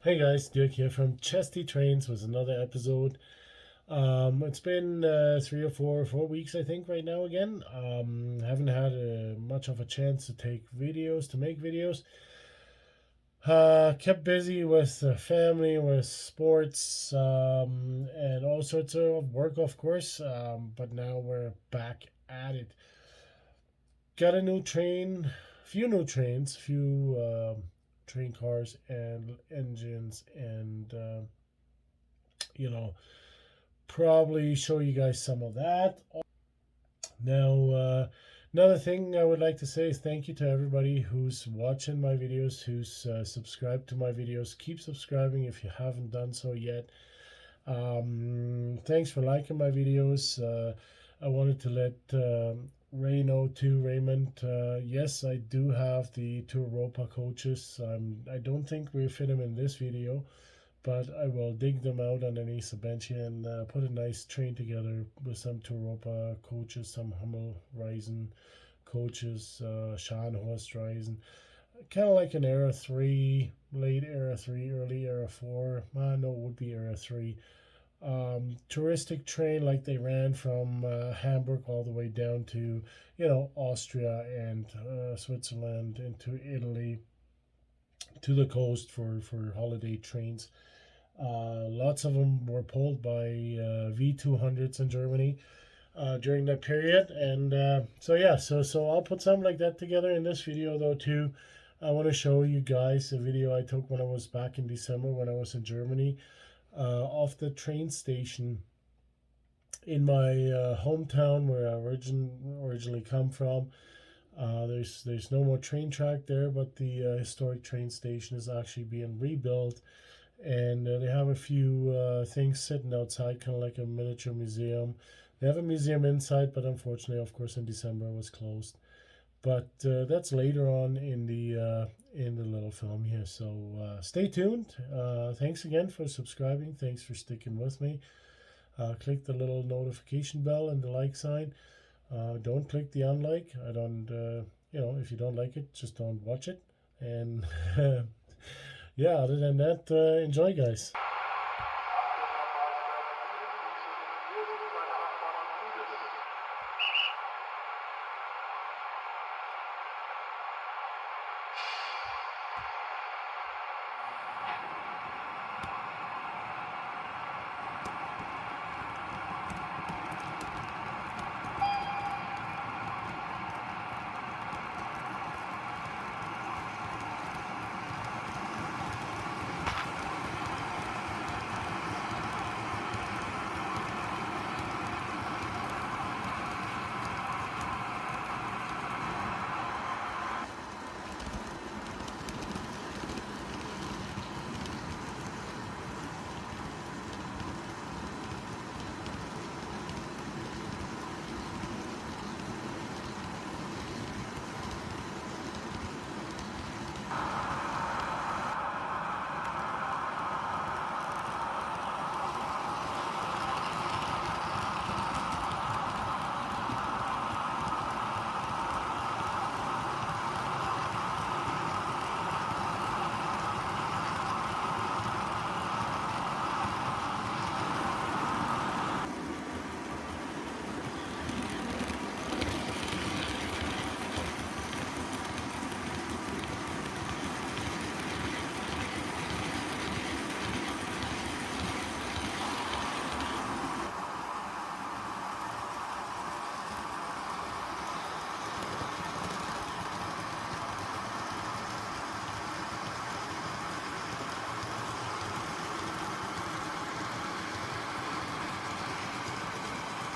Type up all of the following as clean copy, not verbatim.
Hey guys, Dirk here from Chesty Trains with another episode. It's been 3 or 4 weeks, I think, right now again. Haven't had much of a chance to make videos. Kept busy with family, with sports, and all sorts of work, of course. But now we're back at it. Got a new train, few new trains, few train cars and engines, and you know probably show you guys some of that. Now, another thing I would like to say is thank you to everybody who's watching my videos, who's subscribed to my videos. Keep subscribing if you haven't done so yet. Thanks for liking my videos. I wanted to let Ray know too, Raymond. Yes, I do have the two Ropa coaches. I don't think we fit them in this video, but I will dig them out underneath the bench here and put a nice train together with some Europa coaches, some Hummel Ryzen coaches, Scharnhorst Ryzen. Kind of like an Era 3, late Era 3, early Era 4. No, it would be Era 3. Touristic train like they ran from Hamburg all the way down to, Austria and Switzerland into Italy to the coast for holiday trains. Lots of them were pulled by V200s in Germany during that period, and so I'll put something like that together in this video though too. I want to show you guys a video I took when I was back in December when I was in Germany, off the train station in my hometown where I originally come from. There's no more train track there, but the historic train station is actually being rebuilt, and they have a few things sitting outside, kind of like a miniature museum. They have a museum inside, but unfortunately, of course, in December it was closed. But that's later on in the little film here. So stay tuned. Thanks again for subscribing. Thanks for sticking with me. Click the little notification bell and the like sign. Don't click the unlike. I don't. If you don't like it, just don't watch it. And yeah, other than that, enjoy, guys.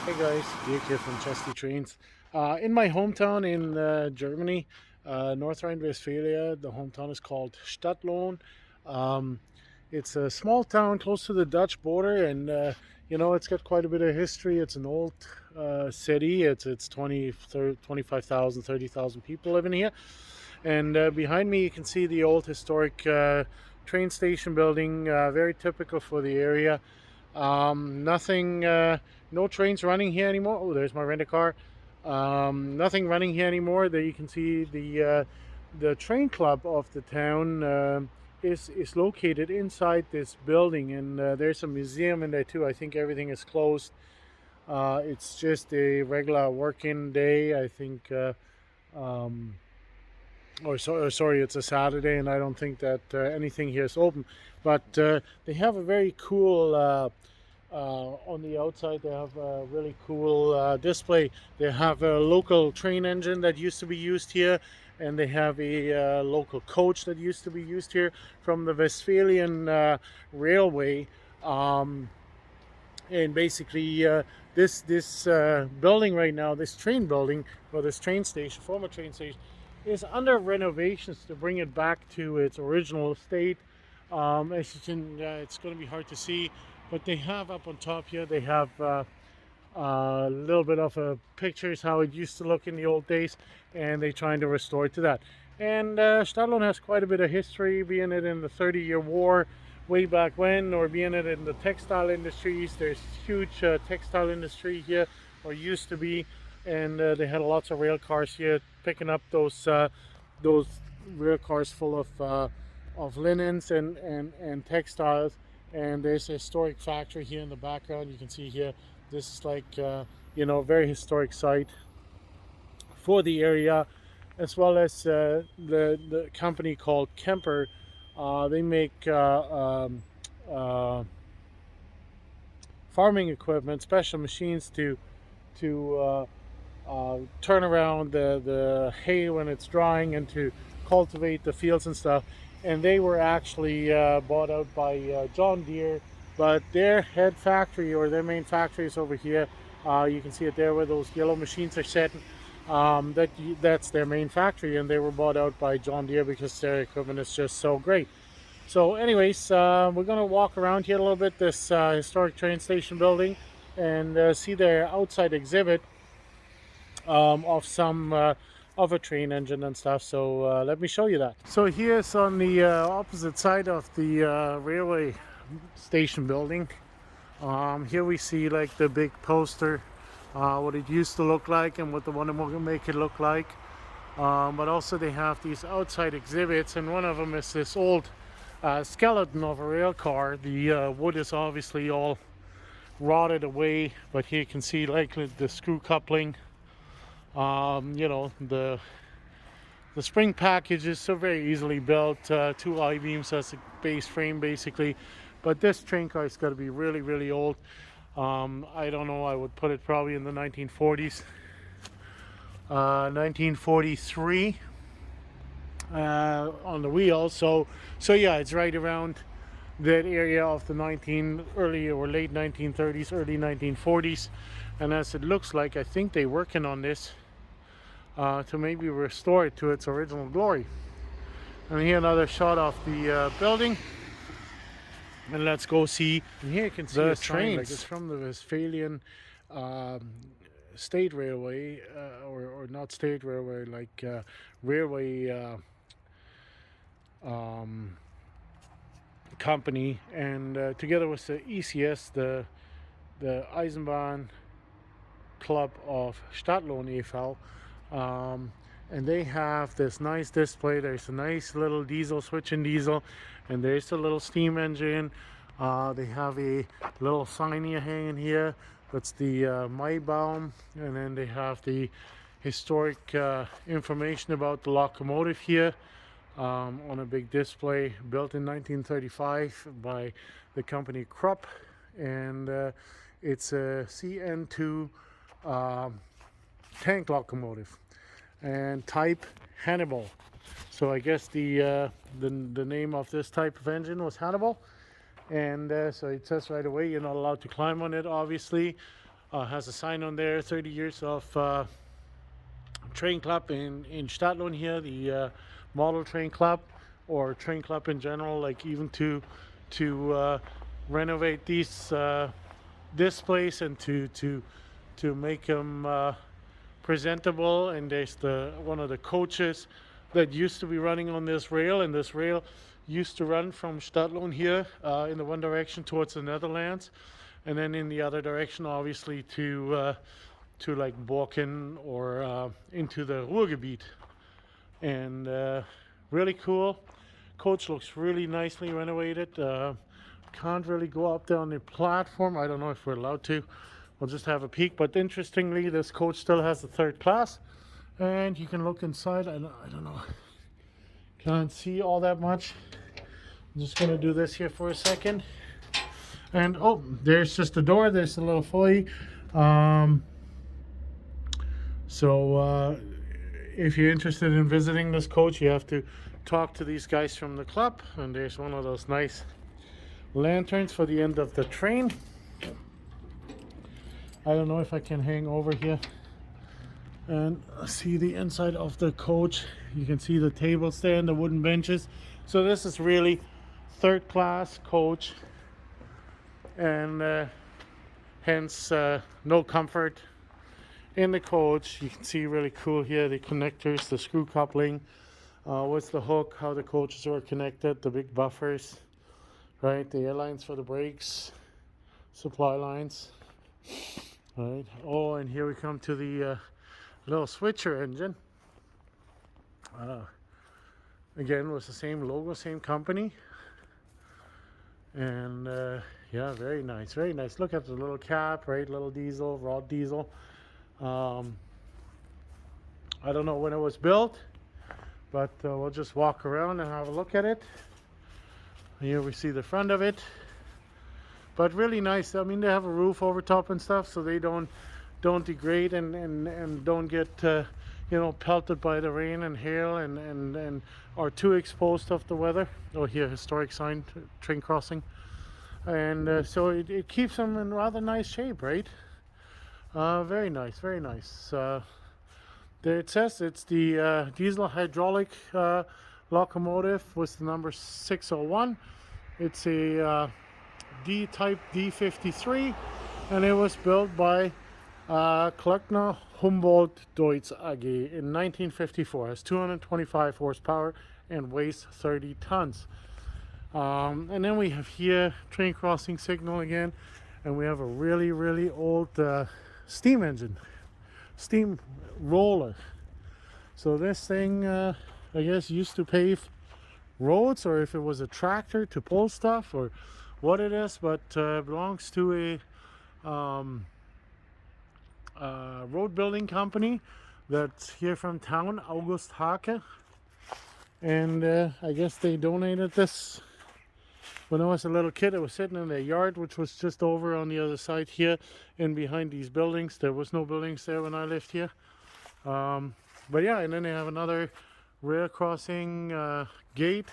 Hey guys, Dirk here from Chesty Trains. In my hometown in Germany, North Rhine-Westphalia, the hometown is called Stadtlohn. Um, it's a small town close to the Dutch border, and it's got quite a bit of history. It's an old city. It's 25,000, 30,000 people living here. And behind me, you can see the old historic train station building, very typical for the area. Nothing, no trains running here anymore. Oh, there's my rent-a-car. Nothing running here anymore. There you can see the train club of the town is located inside this building, and there's a museum in there too. I think everything is closed. It's just a regular working day. I think, sorry, it's a Saturday, and I don't think that anything here is open. But they have a very cool. On the outside, they have a really cool display. They have a local train engine that used to be used here, and they have a local coach that used to be used here from the Westphalian Railway. And basically, this building right now, this train building, or this train station, former train station, is under renovations to bring it back to its original state. As you can, it's going to be hard to see, but they have up on top here, they have a little bit of a pictures how it used to look in the old days, and they're trying to restore it to that. And Stadtlohn has quite a bit of history, being it in the 30-year war way back when, or being it in the textile industries. There's huge textile industry here, or used to be, and they had lots of rail cars here picking up those rail cars full of linens and textiles. And there's a historic factory here in the background. You can see here, this is like you know, a very historic site for the area, as well as the company called Kemper. They make farming equipment, special machines to turn around the hay when it's drying, and to cultivate the fields and stuff. And they were actually bought out by John Deere, but their head factory, or their main factory, is over here. You can see it there where those yellow machines are sitting. That's their main factory, and they were bought out by John Deere because their equipment is just so great. So anyways, we're going to walk around here a little bit, this historic train station building, and see their outside exhibit of some of a train engine and stuff. So let me show you that. So here's on the opposite side of the railway station building. Here we see like the big poster, what it used to look like and what they want to make it look like. But also they have these outside exhibits, and one of them is this old skeleton of a rail car. The wood is obviously all rotted away, but here you can see like the screw coupling. You know, the spring package is so very easily built. Two I-beams as a base frame basically, but this train car is got to be really, really old. I don't know, I would put it probably in the 1940s, 1943 on the wheel. So yeah, it's right around that area of the early or late 1930s, early 1940s. And as it looks like, I think they're working on this to maybe restore it to its original glory. And here another shot of the building. And let's go see. And here you can see the trains. Like it's from the Westphalian State Railway, or not State Railway, like railway company, and together with the ECS, the Eisenbahn Club of Stadtlohn e.V. And they have this nice display. There's a nice little diesel, switching diesel, and there's a little steam engine. They have a little sign here hanging here. That's the Maibaum, and then they have the historic information about the locomotive here on a big display, built in 1935 by the company Krupp, and it's a CN2 tank locomotive, and type Hannibal. So I guess the name of this type of engine was Hannibal, and so it says right away you're not allowed to climb on it. Obviously, has a sign on there, 30 years of train club in Stadtlohn here, the model train club, or train club in general, like even to renovate these displays and to make them presentable. And there's one of the coaches that used to be running on this rail, and this rail used to run from Stadtlohn here in the one direction towards the Netherlands, and then in the other direction obviously to like Borken or into the Ruhrgebiet. And really cool Coach looks really nicely renovated. Can't really go up there on the platform. I don't know if we're allowed to. We'll just have a peek. But interestingly, this coach still has the third class, and you can look inside. I don't know. Can't see all that much. I'm just gonna do this here for a second. And oh, there's just the door. There's a little foyer. If you're interested in visiting this coach, you have to talk to these guys from the club. And there's one of those nice lanterns for the end of the train. I don't know if I can hang over here and see the inside of the coach. You can see the tables there and the wooden benches. So this is really third class coach, and hence no comfort in the coach. You can see really cool here the connectors, the screw coupling, what's the hook, how the coaches are connected, the big buffers, right, the air lines for the brakes, supply lines, right. Oh, and here we come to the little switcher engine. Again, was the same logo, same company, and yeah, very nice, very nice. Look at the little cap, right, little diesel, raw diesel. I don't know when it was built, but we'll just walk around and have a look at it. Here we see the front of it, but really nice. I mean, they have a roof over top and stuff, so they don't degrade and don't get you know, pelted by the rain and hail and are too exposed of the weather. Oh, here, historic sign, train crossing, and so it keeps them in rather nice shape, right? Very nice, very nice. There it says it's the diesel hydraulic locomotive with the number 601. It's a D-type D53, and it was built by Klöckner Humboldt Deutz AG in 1954. It has 225 horsepower and weighs 30 tons. And then we have here train crossing signal again, and we have a really old steam engine, steam roller. So this thing I guess used to pave roads, or if it was a tractor to pull stuff, or what it is, but belongs to a road building company that's here from town, August Hake, and I guess they donated this. When I was a little kid, it was sitting in their yard, which was just over on the other side here and behind these buildings. There was no buildings there when I lived here. But yeah, and then they have another rail crossing gate.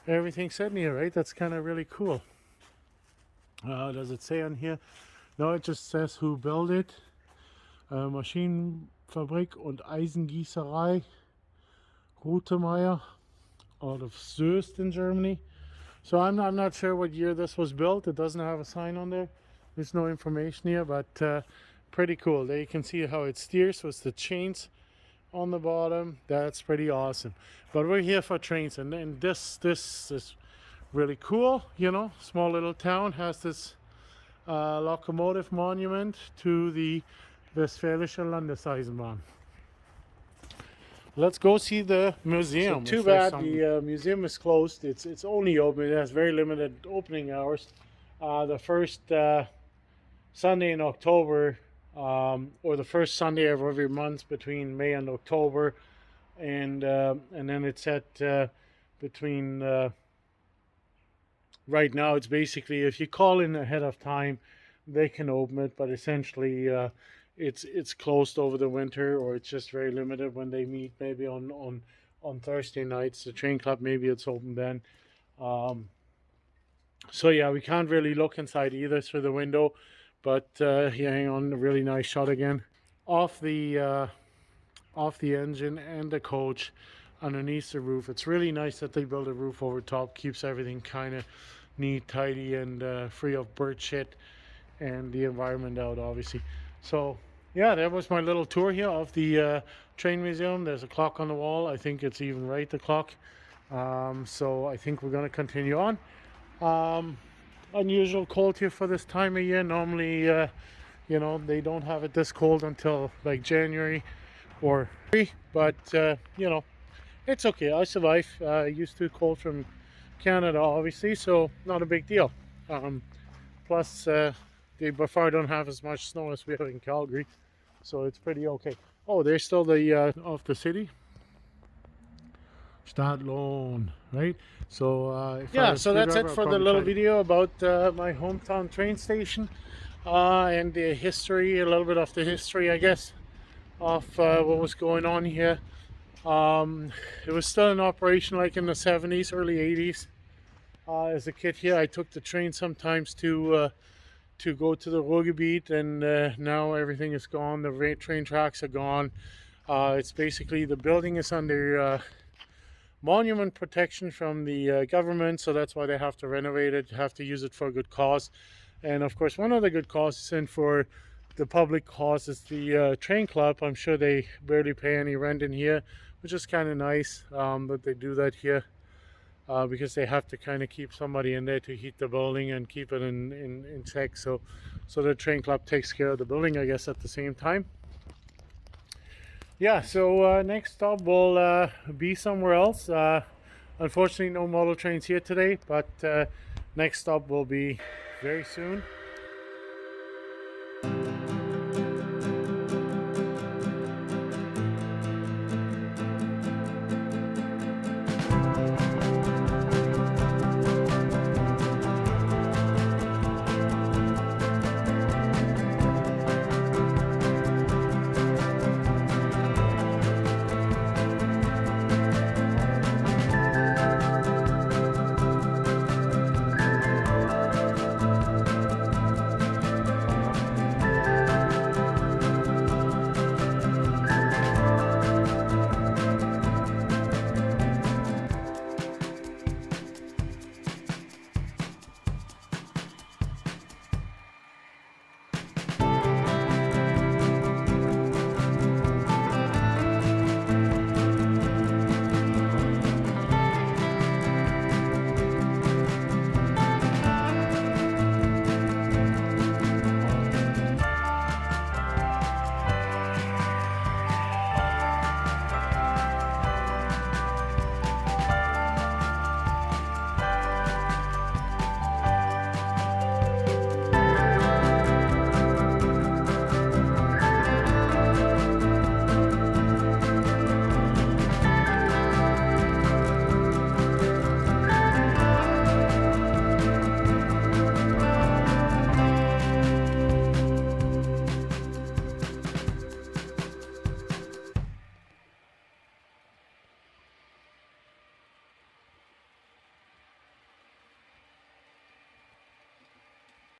Everything's sitting here, right? That's kind of really cool. Does it say on here? No, it just says who built it. Maschinenfabrik und Eisengießerei Rutemeyer out of Soest in Germany. So I'm not sure what year this was built. It doesn't have a sign on there. There's no information here, but pretty cool. There you can see how it steers with the chains on the bottom. That's pretty awesome. But we're here for trains, and this is really cool. You know, small little town has this locomotive monument to the Westfälische Landeseisenbahn. Let's go see the museum. So too bad the museum is closed. It's only open. It has very limited opening hours. The first Sunday in October, or the first Sunday of every month between May and October, and then it's at between. Right now, it's basically if you call in ahead of time, they can open it. But essentially, it's closed over the winter, or it's just very limited when they meet. Maybe on Thursday nights, the train club, maybe it's open then. So yeah, we can't really look inside either through the window. But here, hang on, a really nice shot again off the engine and the coach underneath the roof. It's really nice that they built a roof over top. Keeps everything kind of neat, tidy, and free of bird shit and the environment out, obviously. So yeah, that was my little tour here of the train museum. There's a clock on the wall. I think it's even right, the clock. So I think we're going to continue on. Unusual cold here for this time of year. Normally, you know, they don't have it this cold until like January or but you know, It's okay. I survive. Used to cold from Canada, obviously, so not a big deal. Um, Plus, they by far don't have as much snow as we have in Calgary, so it's pretty okay. Oh, there's still the of the city, Stadtlohn, right? So if I Yeah, was a so that's it screwdriver, I'd for the probably little try to. video about my hometown train station and the history, a little bit of the history, I guess, of what was going on here. Um, it was still in operation like in the 70s, early 80s. As a kid here, I took the train sometimes to go to the Ruhrgebiet, and now everything is gone. The train tracks are gone. It's basically the building is under monument protection from the government, so that's why they have to renovate it, have to use it for a good cause. And of course, one of the good causes and for the public cause is the train club. I'm sure they barely pay any rent in here, which is kind of nice that they do that here. Because they have to kind of keep somebody in there to heat the building and keep it in check. So the train club takes care of the building, I guess, at the same time. Yeah, so next stop will be somewhere else. Unfortunately, no model trains here today, but next stop will be very soon.